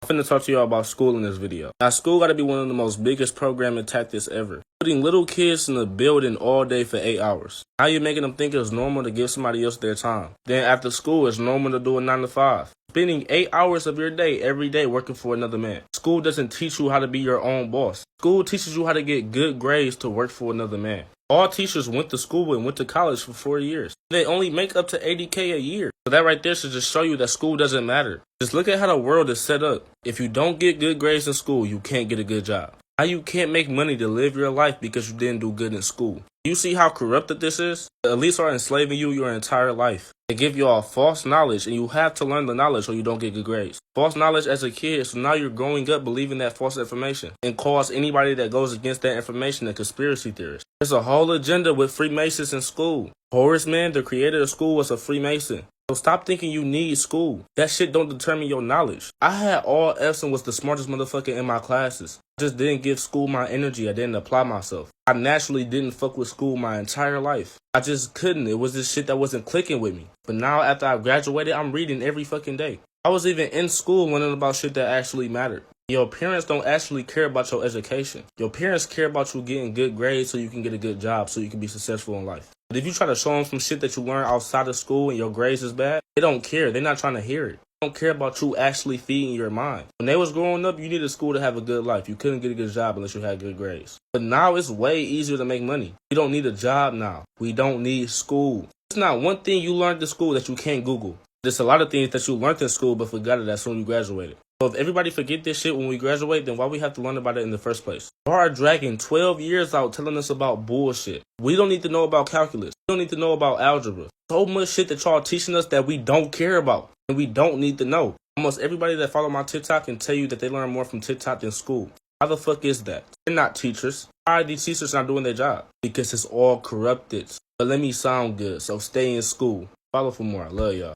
I'm finna talk to y'all about school in this video. Now, school gotta be one of the most biggest programming tactics ever. Putting little kids in a building all day for 8 hours. Now you're making them think it's normal to give somebody else their time. Then after school, it's normal to do a 9 to 5. Spending 8 hours of your day every day working for another man. School doesn't teach you how to be your own boss. School teaches you how to get good grades to work for another man. All teachers went to school and went to college for 4 years. They only make up to $80K a year. So that right there should just show you that school doesn't matter. Just look at how the world is set up. If you don't get good grades in school, you can't get a good job. Now you can't make money to live your life because you didn't do good in school. You see how corrupted this is? The elites are enslaving you your entire life. They give you all false knowledge and you have to learn the knowledge or you don't get good grades. False knowledge as a kid, so now you're growing up believing that false information and calls anybody that goes against that information a conspiracy theorist. There's a whole agenda with Freemasons in school. Horace Mann, the creator of school, was a Freemason. So stop thinking you need school. That shit don't determine your knowledge. I had all F's and was the smartest motherfucker in my classes. I just didn't give school my energy. I didn't apply myself. I naturally didn't fuck with school my entire life. I just couldn't. It was this shit that wasn't clicking with me. But now after I graduated, I'm reading every fucking day. I was even in school learning about shit that actually mattered. Your parents don't actually care about your education. Your parents care about you getting good grades so you can get a good job so you can be successful in life. But if you try to show them some shit that you learn outside of school and your grades is bad, they don't care. They're not trying to hear it. They don't care about you actually feeding your mind. When they was growing up, you needed school to have a good life. You couldn't get a good job unless you had good grades. But now it's way easier to make money. We don't need a job now. We don't need school. It's not one thing you learned in school that you can't Google. There's a lot of things that you learned in school but forgot it as soon as you graduated. So if everybody forget this shit when we graduate, then why we have to learn about it in the first place? You are dragging 12 years out telling us about bullshit. We don't need to know about calculus. We don't need to know about algebra. So much shit that y'all teaching us that we don't care about and we don't need to know. Almost everybody that follow my TikTok can tell you that they learn more from TikTok than school. How the fuck is that? They're not teachers. Why are these teachers not doing their job? Because it's all corrupted. But let me sound good, so stay in school. Follow for more. I love y'all.